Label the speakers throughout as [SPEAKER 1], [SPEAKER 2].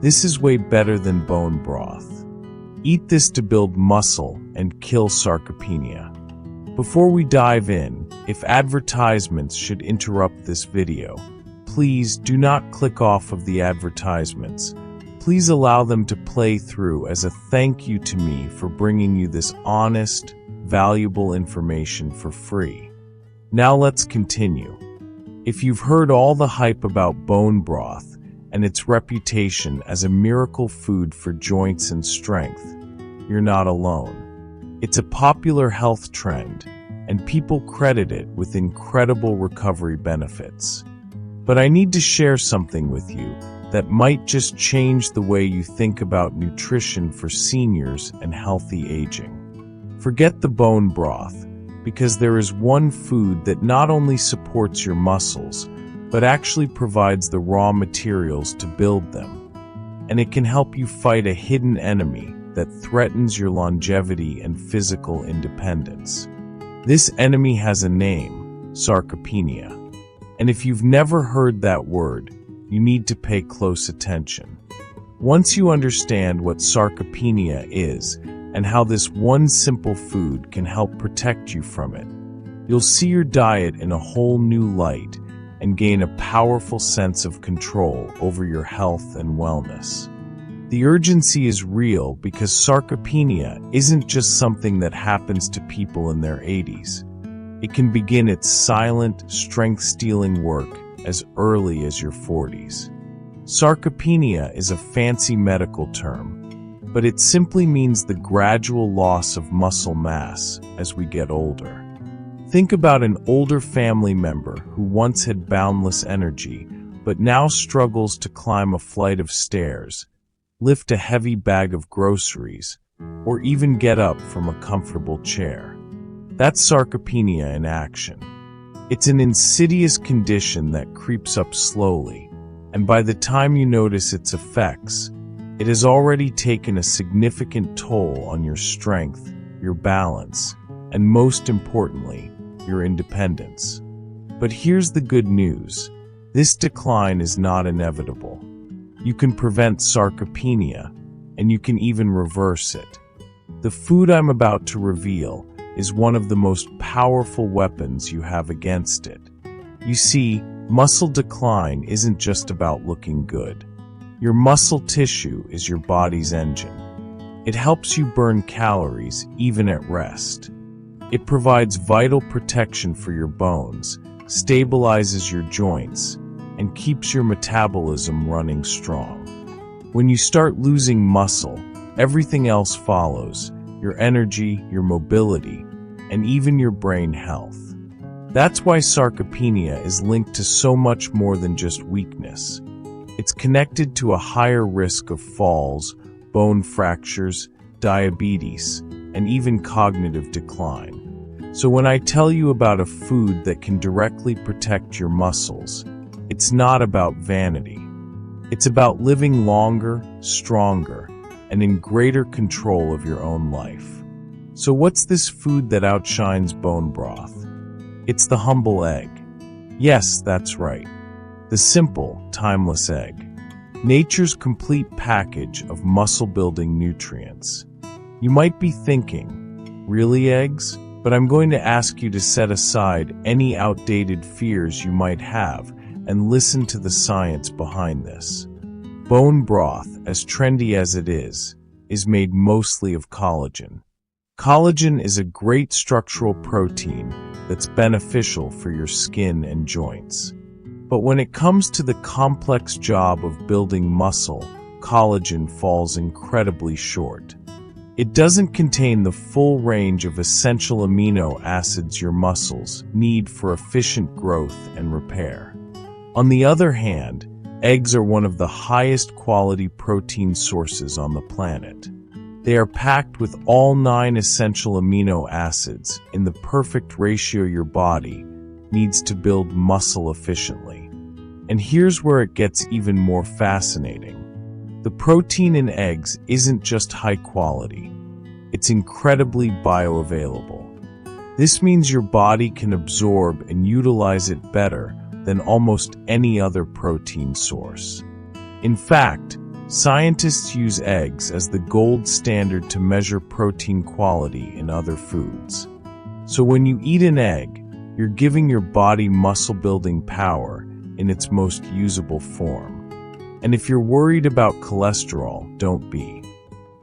[SPEAKER 1] This is way better than bone broth. Eat this to build muscle and kill sarcopenia. Before we dive in, if advertisements should interrupt this video, please do not click off of the advertisements. Please allow them to play through as a thank you to me for bringing you this honest, valuable information for free. Now let's continue. If you've heard all the hype about bone broth and its reputation as a miracle food for joints and strength, you're not alone. It's a popular health trend, and people credit it with incredible recovery benefits. But I need to share something with you that might just change the way you think about nutrition for seniors and healthy aging. Forget the bone broth, because there is one food that not only supports your muscles, but actually provides the raw materials to build them. And it can help you fight a hidden enemy that threatens your longevity and physical independence. This enemy has a name: sarcopenia. And if you've never heard that word, you need to pay close attention. Once you understand what sarcopenia is, and how this one simple food can help protect you from it, you'll see your diet in a whole new light and gain a powerful sense of control over your health and wellness. The urgency is real because sarcopenia isn't just something that happens to people in their 80s. It can begin its silent, strength-stealing work as early as your 40s. Sarcopenia is a fancy medical term, but it simply means the gradual loss of muscle mass as we get older. Think about an older family member who once had boundless energy, but now struggles to climb a flight of stairs, lift a heavy bag of groceries, or even get up from a comfortable chair. That's sarcopenia in action. It's an insidious condition that creeps up slowly, and by the time you notice its effects, it has already taken a significant toll on your strength, your balance, and most importantly, your independence. But here's the good news. This decline is not inevitable. You can prevent sarcopenia, and you can even reverse it. The food I'm about to reveal is one of the most powerful weapons you have against it. You see, muscle decline isn't just about looking good. Your muscle tissue is your body's engine. It helps you burn calories even at rest. It provides vital protection for your bones, stabilizes your joints, and keeps your metabolism running strong. When you start losing muscle, everything else follows: your energy, your mobility, and even your brain health. That's why sarcopenia is linked to so much more than just weakness. It's connected to a higher risk of falls, bone fractures, diabetes, and even cognitive decline. So when I tell you about a food that can directly protect your muscles, it's not about vanity. It's about living longer, stronger, and in greater control of your own life. So what's this food that outshines bone broth? It's the humble egg. Yes, that's right. The simple, timeless egg. Nature's complete package of muscle-building nutrients. You might be thinking, really, eggs? But I'm going to ask you to set aside any outdated fears you might have and listen to the science behind this. Bone broth, as trendy as it is made mostly of collagen. Collagen is a great structural protein that's beneficial for your skin and joints. But when it comes to the complex job of building muscle, collagen falls incredibly short. It doesn't contain the full range of essential amino acids your muscles need for efficient growth and repair. On the other hand, eggs are one of the highest quality protein sources on the planet. They are packed with all 9 essential amino acids in the perfect ratio your body needs to build muscle efficiently. And here's where it gets even more fascinating. The protein in eggs isn't just high quality. It's incredibly bioavailable. This means your body can absorb and utilize it better than almost any other protein source. In fact, Scientists use eggs as the gold standard to measure protein quality in other foods. So when you eat an egg, you're giving your body muscle-building power in its most usable form. And if you're worried about cholesterol, don't be.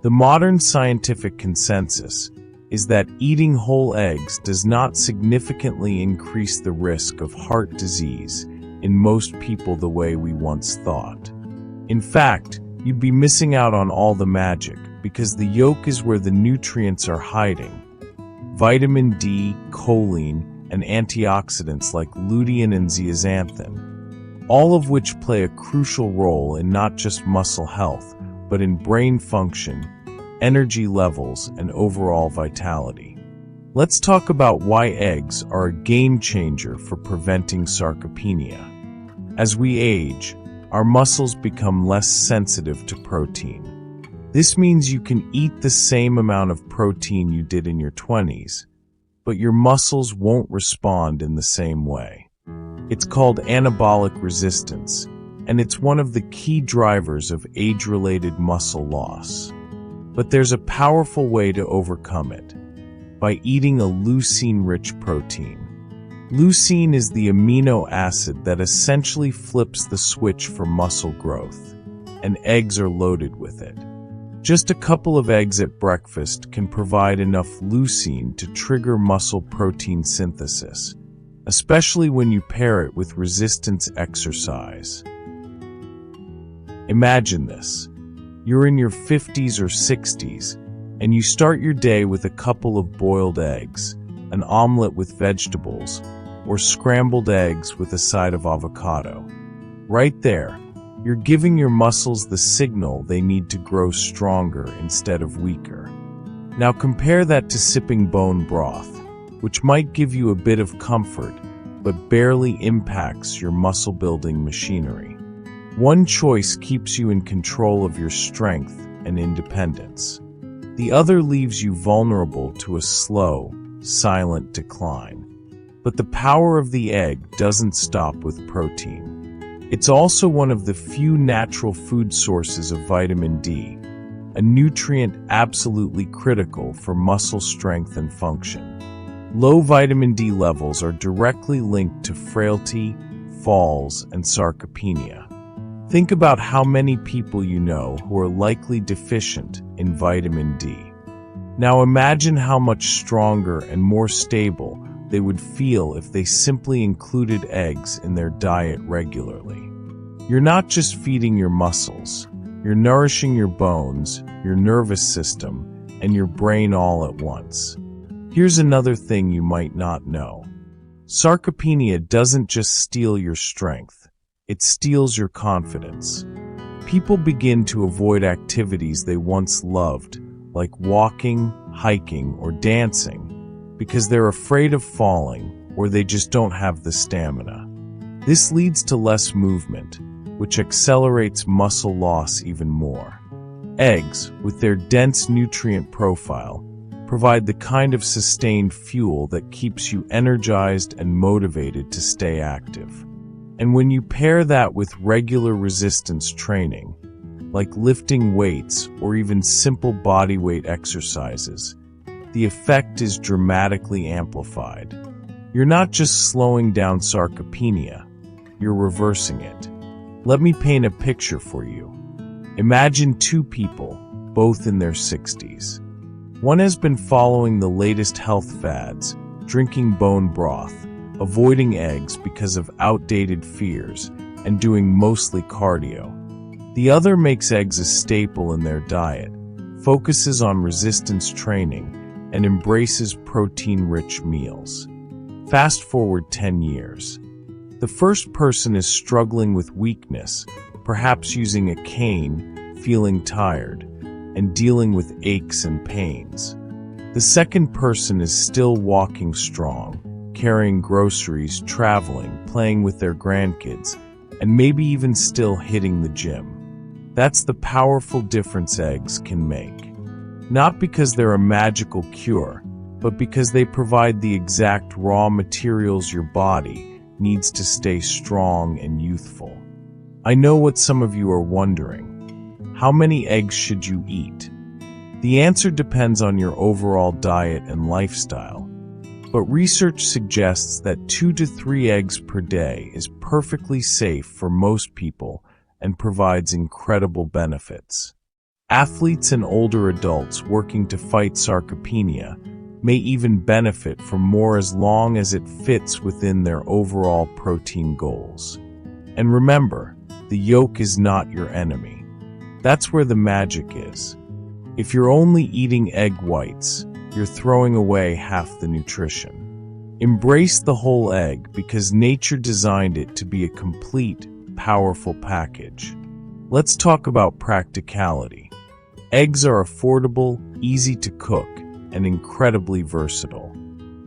[SPEAKER 1] The modern scientific consensus is that eating whole eggs does not significantly increase the risk of heart disease in most people the way we once thought. In fact, you'd be missing out on all the magic because the yolk is where the nutrients are hiding. Vitamin D, choline, and antioxidants like lutein and zeaxanthin, all of which play a crucial role in not just muscle health, but in brain function, energy levels, and overall vitality. Let's talk about why eggs are a game changer for preventing sarcopenia. As we age, our muscles become less sensitive to protein. This means you can eat the same amount of protein you did in your 20s, but your muscles won't respond in the same way. It's called anabolic resistance, and it's one of the key drivers of age-related muscle loss. But there's a powerful way to overcome it, by eating a leucine-rich protein. Leucine is the amino acid that essentially flips the switch for muscle growth, and eggs are loaded with it. Just a couple of eggs at breakfast can provide enough leucine to trigger muscle protein synthesis, especially when you pair it with resistance exercise. Imagine this. You're in your 50s or 60s, and you start your day with a couple of boiled eggs, an omelet with vegetables, or scrambled eggs with a side of avocado. Right there, you're giving your muscles the signal they need to grow stronger instead of weaker. Now compare that to sipping bone broth, which might give you a bit of comfort, but barely impacts your muscle-building machinery. One choice keeps you in control of your strength and independence. The other leaves you vulnerable to a slow, silent decline. But the power of the egg doesn't stop with protein. It's also one of the few natural food sources of vitamin D, a nutrient absolutely critical for muscle strength and function. Low vitamin D levels are directly linked to frailty, falls, and sarcopenia. Think about how many people you know who are likely deficient in vitamin D. Now imagine how much stronger and more stable they would feel if they simply included eggs in their diet regularly. You're not just feeding your muscles, you're nourishing your bones, your nervous system, and your brain all at once. Here's another thing you might not know. Sarcopenia doesn't just steal your strength, it steals your confidence. People begin to avoid activities they once loved, like walking, hiking, or dancing, because they're afraid of falling or they just don't have the stamina. This leads to less movement, which accelerates muscle loss even more. Eggs, with their dense nutrient profile, provide the kind of sustained fuel that keeps you energized and motivated to stay active. And when you pair that with regular resistance training, like lifting weights or even simple bodyweight exercises, the effect is dramatically amplified. You're not just slowing down sarcopenia, you're reversing it. Let me paint a picture for you. Imagine two people, both in their 60s. One has been following the latest health fads, drinking bone broth, avoiding eggs because of outdated fears, and doing mostly cardio. The other makes eggs a staple in their diet, focuses on resistance training, and embraces protein-rich meals. Fast forward 10 years. The first person is struggling with weakness, perhaps using a cane, feeling tired, and dealing with aches and pains. The second person is still walking strong, carrying groceries, traveling, playing with their grandkids, and maybe even still hitting the gym. That's the powerful difference eggs can make. Not because they're a magical cure, but because they provide the exact raw materials your body needs to stay strong and youthful. I know what some of you are wondering. How many eggs should you eat? The answer depends on your overall diet and lifestyle, but research suggests that 2 to 3 eggs per day is perfectly safe for most people and provides incredible benefits. Athletes and older adults working to fight sarcopenia may even benefit from more as long as it fits within their overall protein goals. And remember, the yolk is not your enemy. That's where the magic is. If you're only eating egg whites, you're throwing away half the nutrition. Embrace the whole egg because nature designed it to be a complete, powerful package. Let's talk about practicality. Eggs are affordable, easy to cook, and incredibly versatile.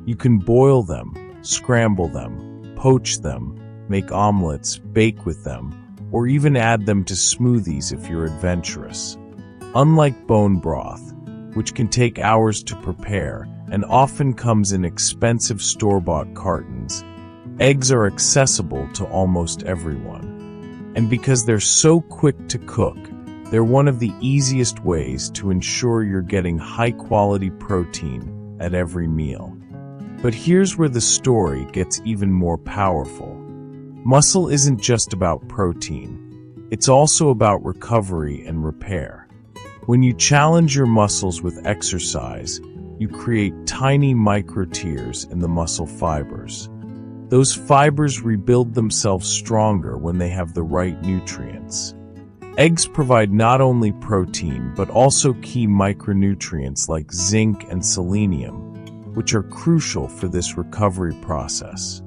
[SPEAKER 1] You can boil them, scramble them, poach them, make omelets, bake with them, or even add them to smoothies if you're adventurous. Unlike bone broth, which can take hours to prepare and often comes in expensive store-bought cartons, eggs are accessible to almost everyone. And because they're so quick to cook, they're one of the easiest ways to ensure you're getting high-quality protein at every meal. But here's where the story gets even more powerful. Muscle isn't just about protein. It's also about recovery and repair. When you challenge your muscles with exercise, you create tiny micro-tears in the muscle fibers. Those fibers rebuild themselves stronger when they have the right nutrients. Eggs provide not only protein but also key micronutrients like zinc and selenium, which are crucial for this recovery process.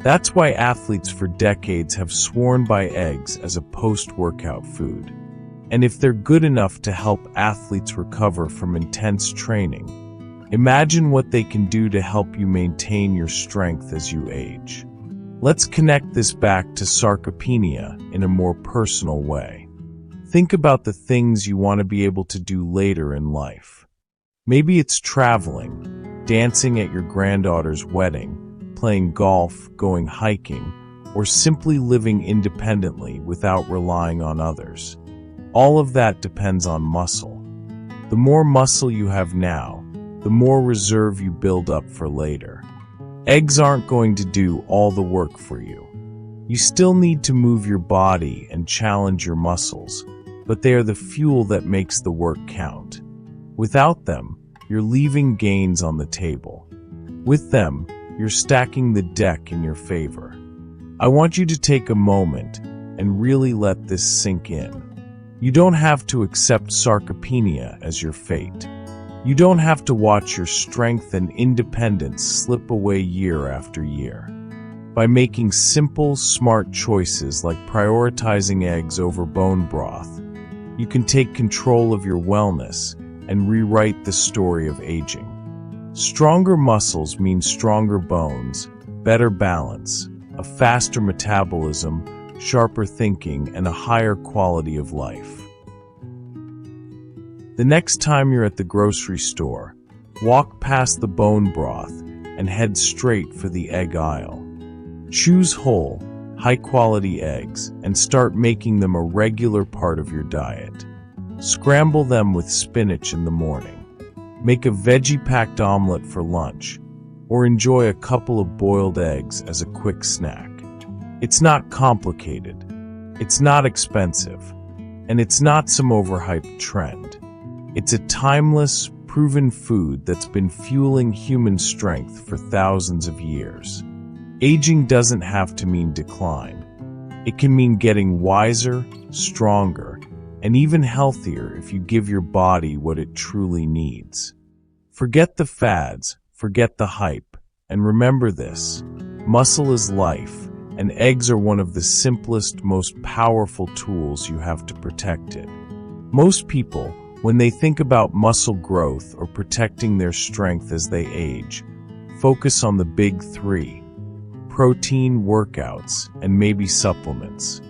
[SPEAKER 1] That's why athletes for decades have sworn by eggs as a post-workout food. And if they're good enough to help athletes recover from intense training, imagine what they can do to help you maintain your strength as you age. Let's connect this back to sarcopenia in a more personal way. Think about the things you want to be able to do later in life. Maybe it's traveling, dancing at your granddaughter's wedding, playing golf, going hiking, or simply living independently without relying on others. All of that depends on muscle. The more muscle you have now, the more reserve you build up for later. Eggs aren't going to do all the work for you. You still need to move your body and challenge your muscles, but they are the fuel that makes the work count. Without them, you're leaving gains on the table. With them, you're stacking the deck in your favor. I want you to take a moment and really let this sink in. You don't have to accept sarcopenia as your fate. You don't have to watch your strength and independence slip away year after year. By making simple, smart choices like prioritizing eggs over bone broth, you can take control of your wellness and rewrite the story of aging. Stronger muscles mean stronger bones, better balance, a faster metabolism, sharper thinking, and a higher quality of life. The next time you're at the grocery store, walk past the bone broth and head straight for the egg aisle. Choose whole, high-quality eggs and start making them a regular part of your diet. Scramble them with spinach in the morning. Make a veggie-packed omelet for lunch, or enjoy a couple of boiled eggs as a quick snack. It's not complicated, it's not expensive, and it's not some overhyped trend. It's a timeless, proven food that's been fueling human strength for thousands of years. Aging doesn't have to mean decline. It can mean getting wiser, stronger, and even healthier if you give your body what it truly needs. Forget the fads, forget the hype, and remember this: muscle is life, and eggs are one of the simplest, most powerful tools you have to protect it. Most people, when they think about muscle growth or protecting their strength as they age, focus on the big three: protein, workouts, and maybe supplements.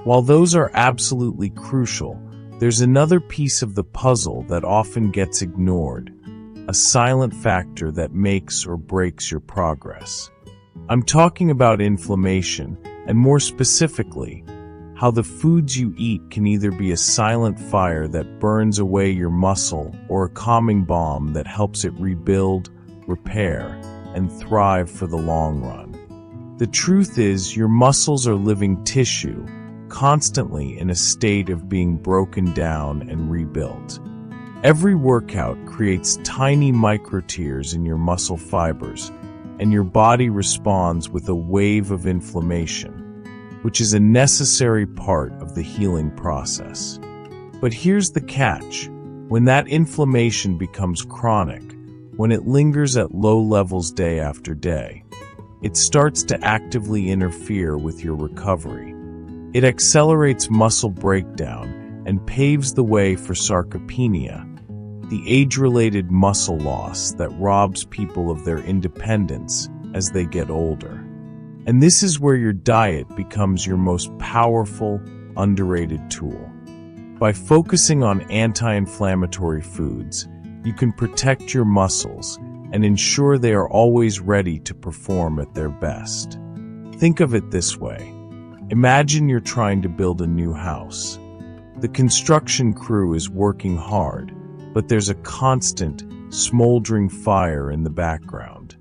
[SPEAKER 1] While those are absolutely crucial, there's another piece of the puzzle that often gets ignored, a silent factor that makes or breaks your progress. I'm talking about inflammation, and more specifically, how the foods you eat can either be a silent fire that burns away your muscle or a calming balm that helps it rebuild, repair, and thrive for the long run. The truth is, your muscles are living tissue, constantly in a state of being broken down and rebuilt. Every workout creates tiny microtears in your muscle fibers, and your body responds with a wave of inflammation, which is a necessary part of the healing process. But here's the catch. When that inflammation becomes chronic, when it lingers at low levels day after day, it starts to actively interfere with your recovery. It accelerates muscle breakdown and paves the way for sarcopenia, the age-related muscle loss that robs people of their independence as they get older. And this is where your diet becomes your most powerful, underrated tool. By focusing on anti-inflammatory foods, you can protect your muscles and ensure they are always ready to perform at their best. Think of it this way. Imagine you're trying to build a new house. The construction crew is working hard, but there's a constant, smoldering fire in the background.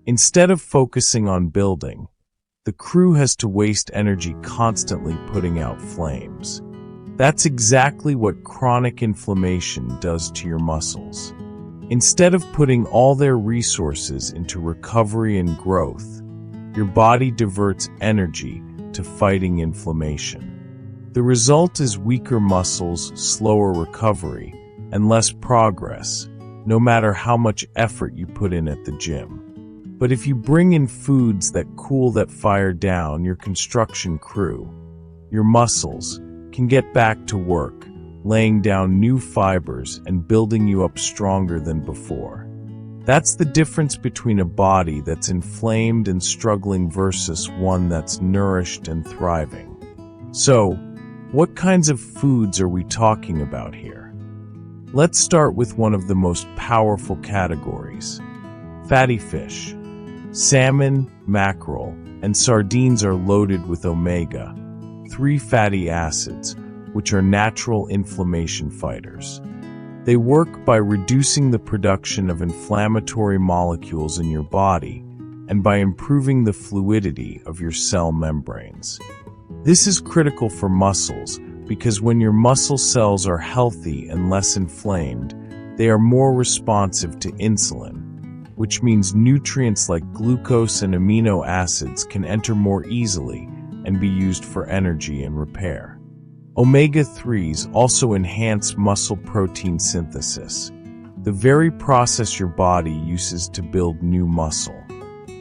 [SPEAKER 1] Instead of focusing on building, the crew has to waste energy constantly putting out flames. That's exactly what chronic inflammation does to your muscles. Instead of putting all their resources into recovery and growth, your body diverts energy to fighting inflammation. The result is weaker muscles, slower recovery, and less progress, no matter how much effort you put in at the gym. But if you bring in foods that cool that fire down, your construction crew, your muscles, can get back to work, laying down new fibers and building you up stronger than before. That's the difference between a body that's inflamed and struggling versus one that's nourished and thriving. So, what kinds of foods are we talking about here? Let's start with one of the most powerful categories: fatty fish. Salmon, mackerel, and sardines are loaded with omega-3 fatty acids, which are natural inflammation fighters. They work by reducing the production of inflammatory molecules in your body and by improving the fluidity of your cell membranes. This is critical for muscles because when your muscle cells are healthy and less inflamed, they are more responsive to insulin, which means nutrients like glucose and amino acids can enter more easily and be used for energy and repair. Omega-3s also enhance muscle protein synthesis, the very process your body uses to build new muscle.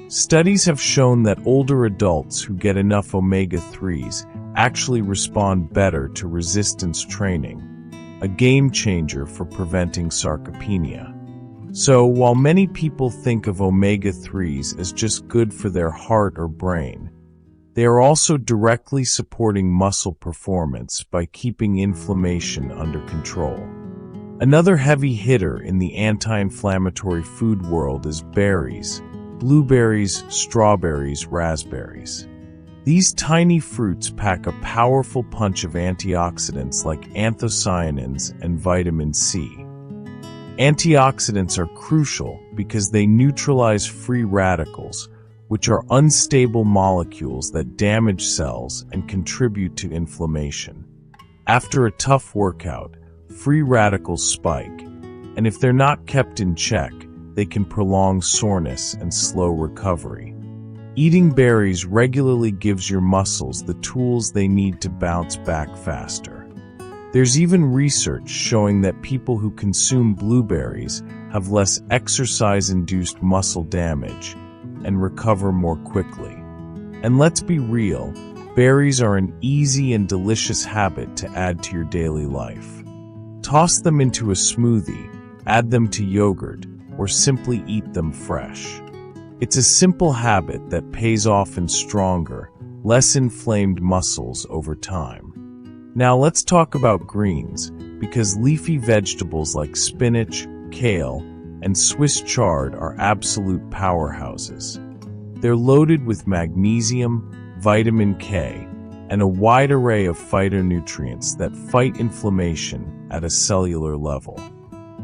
[SPEAKER 1] Studies have shown that older adults who get enough omega-3s actually respond better to resistance training, a game changer for preventing sarcopenia. So, while many people think of omega-3s as just good for their heart or brain, they are also directly supporting muscle performance by keeping inflammation under control. Another heavy hitter in the anti-inflammatory food world is berries: blueberries, strawberries, raspberries. These tiny fruits pack a powerful punch of antioxidants like anthocyanins and vitamin C. Antioxidants are crucial because they neutralize free radicals, which are unstable molecules that damage cells and contribute to inflammation. After a tough workout, free radicals spike, and if they're not kept in check, they can prolong soreness and slow recovery. Eating berries regularly gives your muscles the tools they need to bounce back faster. There's even research showing that people who consume blueberries have less exercise-induced muscle damage and recover more quickly. And let's be real, berries are an easy and delicious habit to add to your daily life. Toss them into a smoothie, add them to yogurt, or simply eat them fresh. It's a simple habit that pays off in stronger, less inflamed muscles over time. Now let's talk about greens, because leafy vegetables like spinach, kale, and Swiss chard are absolute powerhouses. They're loaded with magnesium, vitamin K, and a wide array of phytonutrients that fight inflammation at a cellular level.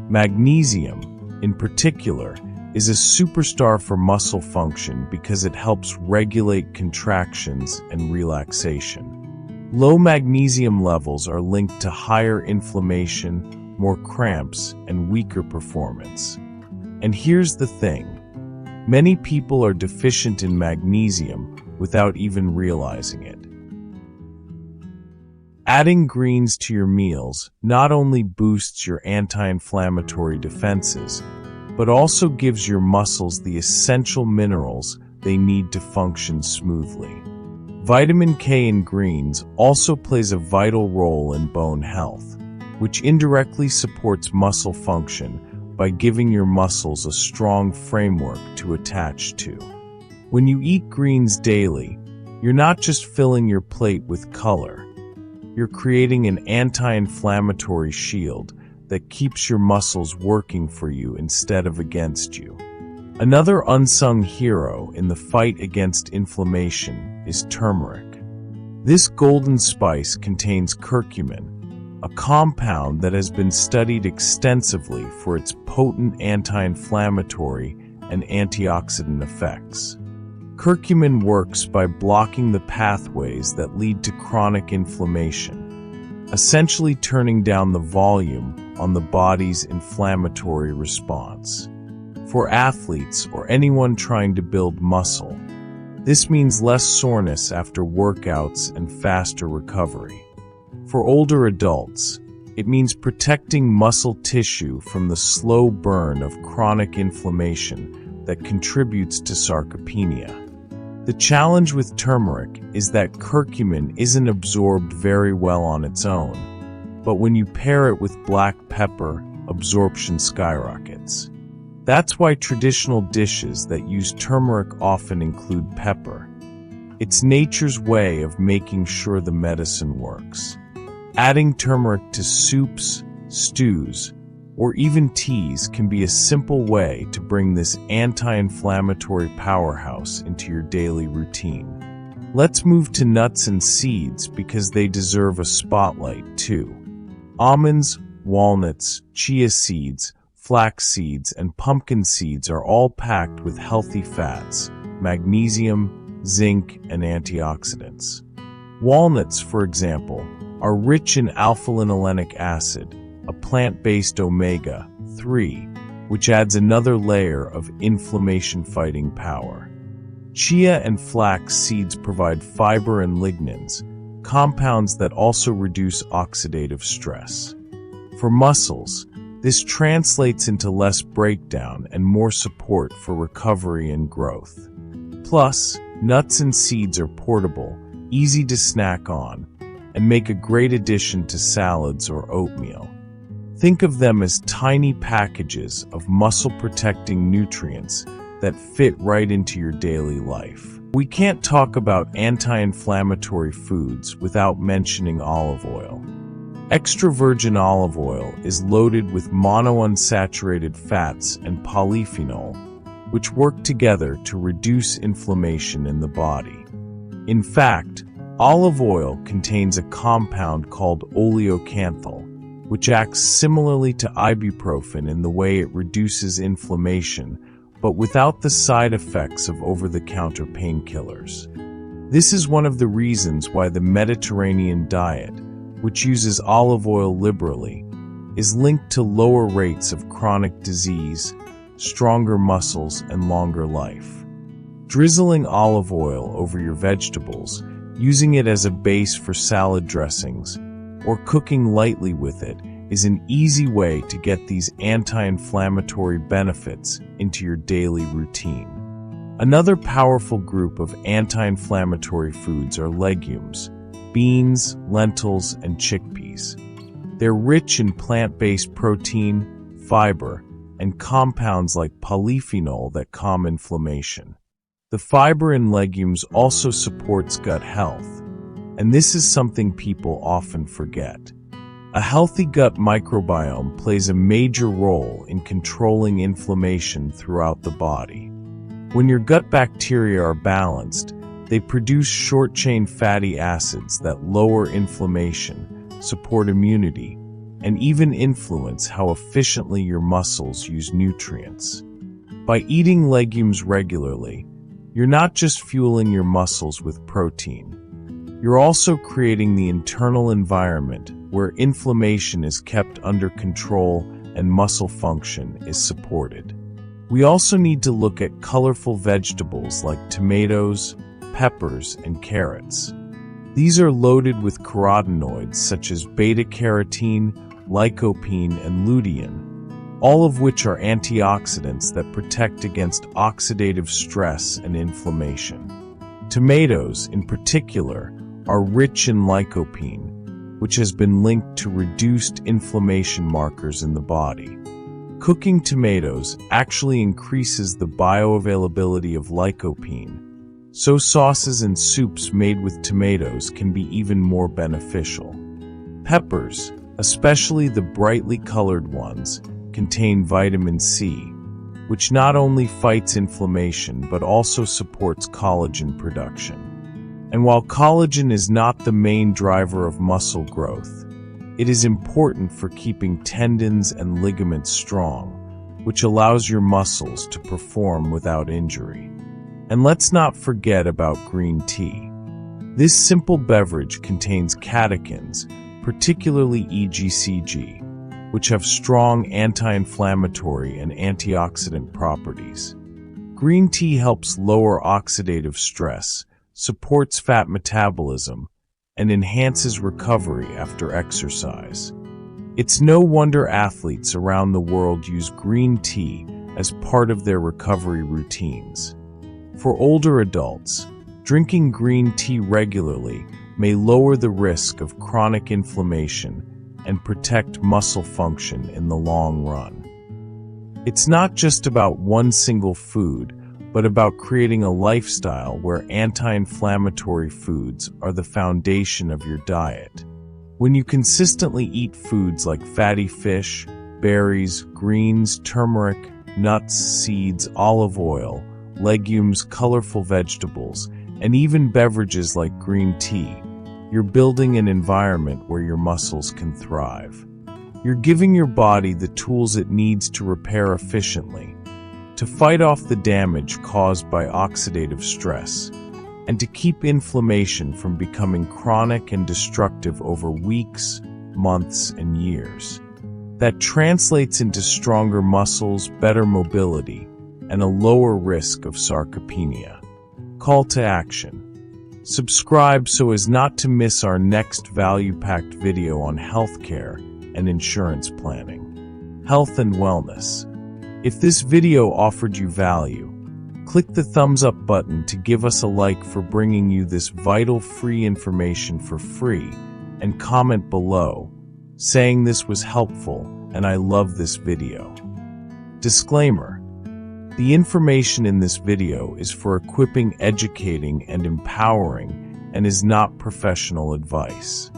[SPEAKER 1] Magnesium, in particular, is a superstar for muscle function because it helps regulate contractions and relaxation. Low magnesium levels are linked to higher inflammation, more cramps, and weaker performance. And here's the thing: many people are deficient in magnesium without even realizing it. Adding greens to your meals not only boosts your anti-inflammatory defenses, but also gives your muscles the essential minerals they need to function smoothly. Vitamin K in greens also plays a vital role in bone health, which indirectly supports muscle function by giving your muscles a strong framework to attach to. When you eat greens daily, you're not just filling your plate with color. You're creating an anti-inflammatory shield that keeps your muscles working for you instead of against you. Another unsung hero in the fight against inflammation is turmeric. This golden spice contains curcumin, a compound that has been studied extensively for its potent anti-inflammatory and antioxidant effects. Curcumin works by blocking the pathways that lead to chronic inflammation, essentially turning down the volume on the body's inflammatory response. For athletes or anyone trying to build muscle, this means less soreness after workouts and faster recovery. For older adults, it means protecting muscle tissue from the slow burn of chronic inflammation that contributes to sarcopenia. The challenge with turmeric is that curcumin isn't absorbed very well on its own, but when you pair it with black pepper, absorption skyrockets. That's why traditional dishes that use turmeric often include pepper. It's nature's way of making sure the medicine works. Adding turmeric to soups, stews, or even teas can be a simple way to bring this anti-inflammatory powerhouse into your daily routine. Let's move to nuts and seeds because they deserve a spotlight too. Almonds, walnuts, chia seeds, flax seeds, and pumpkin seeds are all packed with healthy fats, magnesium, zinc, and antioxidants. Walnuts, for example, are rich in alpha-linolenic acid, a plant-based omega-3, which adds another layer of inflammation-fighting power. Chia and flax seeds provide fiber and lignans, compounds that also reduce oxidative stress. For muscles, this translates into less breakdown and more support for recovery and growth. Plus, nuts and seeds are portable, easy to snack on, and make a great addition to salads or oatmeal. Think of them as tiny packages of muscle-protecting nutrients that fit right into your daily life. We can't talk about anti-inflammatory foods without mentioning olive oil. Extra virgin olive oil is loaded with monounsaturated fats and polyphenol, which work together to reduce inflammation in the body. In fact, olive oil contains a compound called oleocanthal, which acts similarly to ibuprofen in the way it reduces inflammation, but without the side effects of over-the-counter painkillers. This is one of the reasons why the Mediterranean diet, which uses olive oil liberally, is linked to lower rates of chronic disease, stronger muscles, and longer life. Drizzling olive oil over your vegetables, using it as a base for salad dressings, or cooking lightly with it is an easy way to get these anti-inflammatory benefits into your daily routine. Another powerful group of anti-inflammatory foods are legumes, beans, lentils, and chickpeas. They're rich in plant-based protein, fiber, and compounds like polyphenol that calm inflammation. The fiber in legumes also supports gut health, and this is something people often forget. A healthy gut microbiome plays a major role in controlling inflammation throughout the body. When your gut bacteria are balanced, They produce short-chain fatty acids that lower inflammation, support immunity, and even influence how efficiently your muscles use nutrients. By eating legumes regularly, you're not just fueling your muscles with protein. You're also creating the internal environment where inflammation is kept under control and muscle function is supported. We also need to look at colorful vegetables like tomatoes, peppers, and carrots. These are loaded with carotenoids such as beta-carotene, lycopene, and lutein, all of which are antioxidants that protect against oxidative stress and inflammation. Tomatoes, in particular, are rich in lycopene, which has been linked to reduced inflammation markers in the body. Cooking tomatoes actually increases the bioavailability of lycopene, so sauces and soups made with tomatoes can be even more beneficial. Peppers, especially the brightly colored ones, contain vitamin C, which not only fights inflammation but also supports collagen production. And while collagen is not the main driver of muscle growth, it is important for keeping tendons and ligaments strong, which allows your muscles to perform without injury. And let's not forget about green tea. This simple beverage contains catechins, particularly EGCG, which have strong anti-inflammatory and antioxidant properties. Green tea helps lower oxidative stress, supports fat metabolism, and enhances recovery after exercise. It's no wonder athletes around the world use green tea as part of their recovery routines. For older adults, drinking green tea regularly may lower the risk of chronic inflammation and protect muscle function in the long run. It's not just about one single food, but about creating a lifestyle where anti-inflammatory foods are the foundation of your diet. When you consistently eat foods like fatty fish, berries, greens, turmeric, nuts, seeds, olive oil, legumes, colorful vegetables, and even beverages like green tea, you're building an environment where your muscles can thrive. You're giving your body the tools it needs to repair efficiently, to fight off the damage caused by oxidative stress, and to keep inflammation from becoming chronic and destructive over weeks, months, and years. That translates into stronger muscles, better mobility, and a lower risk of sarcopenia. Call to action. Subscribe so as not to miss our next value-packed video on healthcare and insurance planning. Health and wellness. If this video offered you value, click the thumbs up button to give us a like for bringing you this vital free information for free, and comment below saying this was helpful and I love this video. Disclaimer: the information in this video is for equipping, educating, and empowering and is not professional advice.